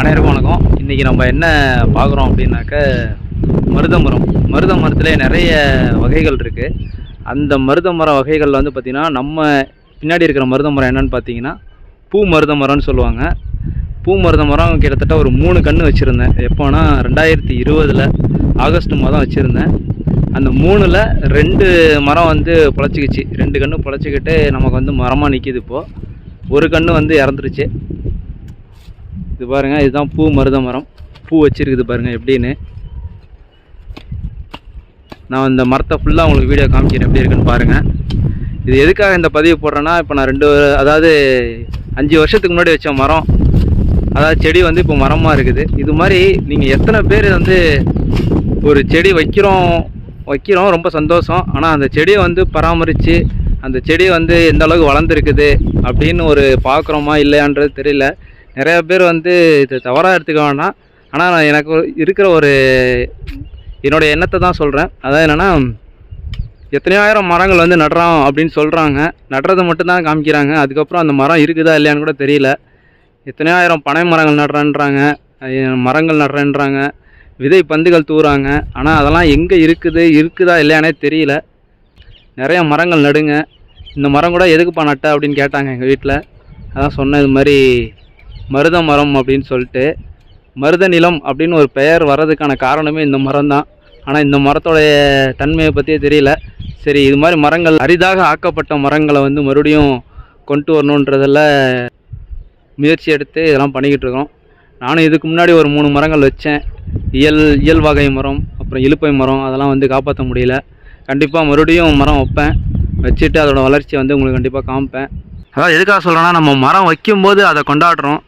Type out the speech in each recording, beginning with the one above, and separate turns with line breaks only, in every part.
அனைவருக்கும் வணக்கம். இன்றைக்கி நம்ம என்ன பார்க்குறோம் அப்படின்னாக்க மருத மரம். மருத மரத்துலேயே நிறைய வகைகள் இருக்குது. அந்த மருத மர வகைகளில் வந்து பார்த்திங்கன்னா நம்ம பின்னாடி இருக்கிற மருத மரம் என்னென்னு பார்த்தீங்கன்னா பூ மருத மரம்னு சொல்லுவாங்க. பூ மருத மரம் கிட்டத்தட்ட ஒரு 3 கன்று வச்சுருந்தேன். எப்போனா 2020 ஆகஸ்ட் மாதம் வச்சுருந்தேன். அந்த 3ல் 2 மரம் வந்து பொழைச்சிக்கிச்சு. 2 கன்று பொழைச்சிக்கிட்டு நமக்கு வந்து மரமாக நிற்கிது. இப்போது ஒரு கன்று வந்து இறந்துருச்சு. இது பாருங்கள், இதுதான் பூ மருத மரம். பூ வச்சுருக்குது பாருங்கள் எப்படின்னு. நான் இந்த மரத்தை ஃபுல்லாக உங்களுக்கு வீடியோ காமிக்கிறேன் எப்படி இருக்குன்னு பாருங்கள். இது எதுக்காக இந்த பதிவு போடுறேன்னா, இப்போ நான் 5 வருஷத்துக்கு முன்னாடி வச்ச மரம், அதாவது செடி வந்து இப்போ மரமாக இருக்குது. இது மாதிரி நீங்கள் எத்தனை பேர் வந்து ஒரு செடி வைக்கிறோம் ரொம்ப சந்தோஷம். ஆனால் அந்த செடியை வந்து பராமரித்து அந்த செடி வந்து எந்த அளவுக்கு வளர்ந்துருக்குது அப்படின்னு ஒரு பார்க்குறோமா இல்லையான்றது தெரியல. நிறையா பேர் வந்து இது தவறாக எடுத்துக்க வேண்டாம். ஆனால் எனக்கு இருக்கிற ஒரு என்னோடய எண்ணத்தை தான் சொல்கிறேன். அதாவது என்னென்னா, எத்தனையோ ஆயிரம் மரங்கள் வந்து நடுறோம் அப்படின்னு சொல்கிறாங்க. நடுறதை மட்டும்தான் காமிக்கிறாங்க. அதுக்கப்புறம் அந்த மரம் இருக்குதா இல்லையான்னு கூட தெரியல. எத்தனையோ ஆயிரம் பனை மரங்கள் நடுறேன்றாங்க, மரங்கள் நடுறேன்றாங்க, விதை பந்துகள் தூறாங்க. ஆனால் அதெல்லாம் எங்கே இருக்குதா இல்லையானே தெரியல. நிறைய மரங்கள் நடுங்க. இந்த மரம் கூட எதுக்குப்பா நட்ட அப்படின்னு கேட்டாங்க எங்கள் வீட்டில். அதான் சொன்னேன், இது மாதிரி மருத மரம் அப்படின்னு சொல்லிட்டு. மருத நிலம் அப்படின்னு ஒரு பெயர் வர்றதுக்கான காரணமே இந்த மரம் தான். ஆனால் இந்த மரத்தோடைய தன்மையை பற்றியே தெரியல. சரி, இது மாதிரி மரங்கள் அரிதாக ஆக்கப்பட்ட மரங்களை வந்து மறுபடியும் கொண்டு வரணுன்றதில் முயற்சி எடுத்து இதெல்லாம் பண்ணிக்கிட்டு இருக்கோம். நானும் இதுக்கு முன்னாடி ஒரு 3 மரங்கள் வச்சேன். இயல் வகை மரம், அப்புறம் இலுப்பை மரம், அதெல்லாம் வந்து காப்பாற்ற முடியல. கண்டிப்பாக மறுபடியும் மரம் வைப்பேன். வச்சுட்டு அதோடய வளர்ச்சியை வந்து உங்களுக்கு கண்டிப்பாக காமிப்பேன். அதாவது எதுக்காக சொல்கிறேன்னா, நம்ம மரம் வைக்கும்போது அதை கொண்டாடுறோம்.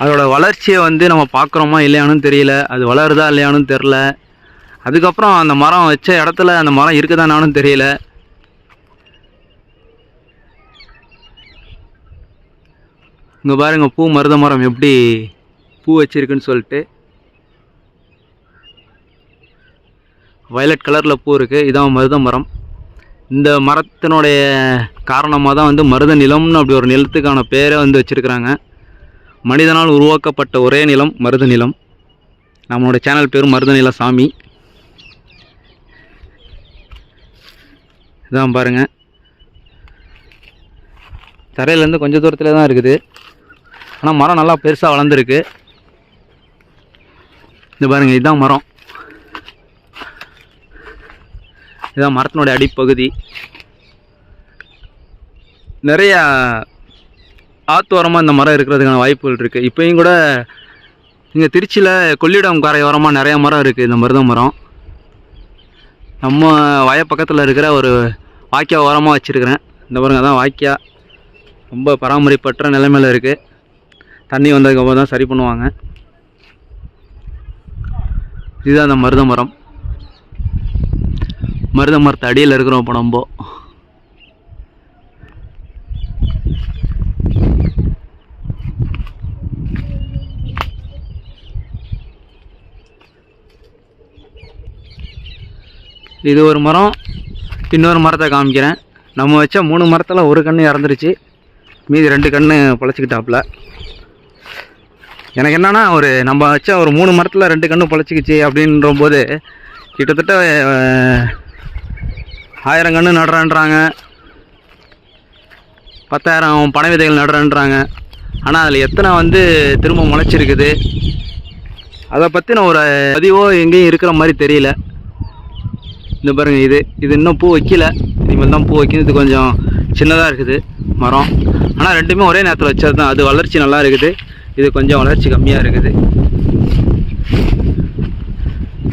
அதோட வளர்ச்சியை வந்து நம்ம பார்க்குறோமா இல்லையானு தெரியல. அது வளருதா இல்லையானு தெரில. அதுக்கப்புறம் அந்த மரம் வச்ச இடத்துல அந்த மரம் இருக்குதானானு தெரியல. இங்கே பாருங்கள், பூ மருத மரம் எப்படி பூ வச்சிருக்குன்னு சொல்லிட்டு. வயலட் கலரில் பூ இருக்குது. இதான் மருத மரம். இந்த மரத்தினுடைய காரணமாக தான் வந்து மருத நிலம்னு அப்படி ஒரு நிலத்துக்கான பேரை வந்து வச்சுருக்குறாங்க. மனிதனால் உருவாக்கப்பட்ட ஒரே நிலம் மருத நிலம். நம்மளோட சேனல் பேர் மருத நில சாமி. இதான் பாருங்கள், தரையிலேருந்து கொஞ்சம் தூரத்தில் தான் இருக்குது. ஆனால் மரம் நல்லா பெருசாக வளர்ந்துருக்கு. இது பாருங்கள், இதுதான் மரம். இதுதான் மரத்தினுடைய அடிப்பகுதி. நிறைய ஆத்தோரமாக இந்த மரம் இருக்கிறதுக்கான வாய்ப்புகள் இருக்குது. இப்போயும் கூட இங்கே திருச்சியில் கொள்ளிடம் கரை ஓரமாக நிறையா மரம் இருக்குது. இந்த மருத மரம் நம்ம வயப்பக்கத்தில் இருக்கிற ஒரு வாய்க்கா ஓரமாக வச்சுருக்கிறேன். இந்த பாருங்க, தான் வாய்க்கா ரொம்ப பராமரிப்பற்ற நிலைமையில் இருக்குது. தண்ணி வந்ததுக்கப்புறம் தான் சரி பண்ணுவாங்க. இதுதான் அந்த மருத மரம். மருத மரத்து அடியில் இருக்கிறோம் இப்போ நம்ம. இது ஒரு மரம். இன்னொரு மரத்தை காமிக்கிறேன். நம்ம வச்ச 3 மரத்தில் ஒரு கன்று இறந்துருச்சு. மீதி 2 கன்று பொழைச்சிக்கிட்டாப்புல. எனக்கு என்னன்னா, நம்ம வச்ச ஒரு 3 மரத்தில் 2 கன்று பொழைச்சிக்கிச்சு அப்படின்ற போது கிட்டத்தட்ட 1000 கன்று நடுறேன்றாங்க, 10,000 பனை விதைகள் நடுறேன்றாங்க. ஆனால் அதில் எத்தனை வந்து திரும்ப முளைச்சிருக்குது அதை பற்றின ஒரு பதிவோ எங்கேயும் இருக்கிற மாதிரி தெரியல. இந்த பாருங்கள், இது இன்னும் பூ வைக்கல. இனிமேல் தான் பூ வைக்கணும். இது கொஞ்சம் சின்னதாக இருக்குது மரம். ஆனால் 2மே ஒரே நேரத்தில் வச்சது தான். அது வளர்ச்சி நல்லா இருக்குது, இது கொஞ்சம் வளர்ச்சி கம்மியாக இருக்குது.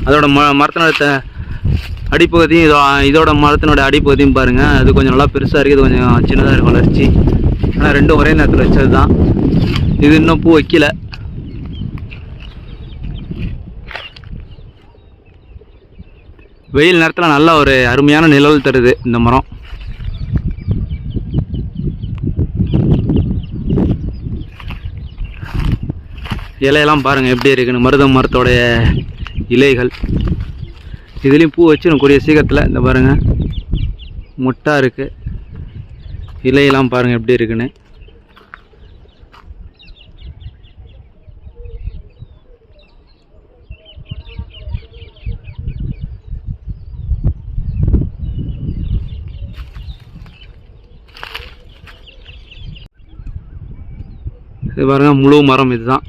அதோட மரத்தினோட அடிப்பகுதியும் இதோட மரத்தினோட அடிப்பகுதியும் பாருங்கள், அது கொஞ்சம் நல்லா பெருசாக இருக்குது, கொஞ்சம் சின்னதாக இருக்குது வளர்ச்சி. ஆனால் 2ம் ஒரே நேரத்தில் வச்சது தான். இது இன்னும் பூ வைக்கல. வெயில் நேரத்தில் நல்ல ஒரு அருமையான நிழல் தருது இந்த மரம். இலையெல்லாம் பாருங்கள் எப்படி இருக்குன்னு. மருத மரத்தோடைய இலைகள். இதுலேயும் பூ வச்சிடும் கூடிய சீக்கிரத்தில். இந்த பாருங்கள், மொட்டாக இருக்குது. இலையெல்லாம் பாருங்கள் எப்படி இருக்குன்னு. இது பாருங்க, முழு மரம் இதுதான்.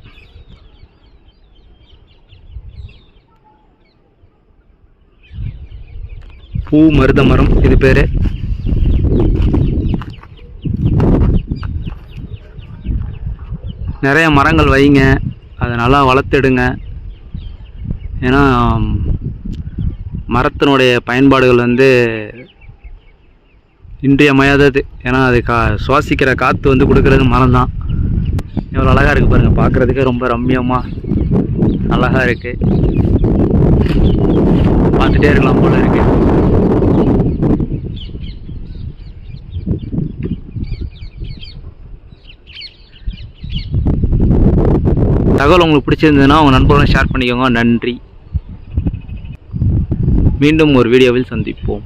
பூ மருத மரம் இது பேர். நிறைய மரங்கள் வைங்க, அதை நல்லா வளர்த்துடுங்க. ஏன்னா மரத்தினுடைய பயன்பாடுகள் வந்து இன்றியமையாதது. ஏன்னா அது சுவாசிக்கிற காற்று வந்து கொடுக்கறது மரம் தான். எவ்வளோ அழகாக இருக்குது பாருங்கள், பார்க்குறதுக்கே ரொம்ப ரம்மியமாக அழகாக இருக்குது. பார்த்துட்டே இருக்கலாம் போல இருக்கு. தகவல் உங்களுக்கு பிடிச்சிருந்ததுன்னா உங்கள் நண்பர்களும் ஷேர் பண்ணிக்கோங்க. நன்றி. மீண்டும் ஒரு வீடியோவில் சந்திப்போம்.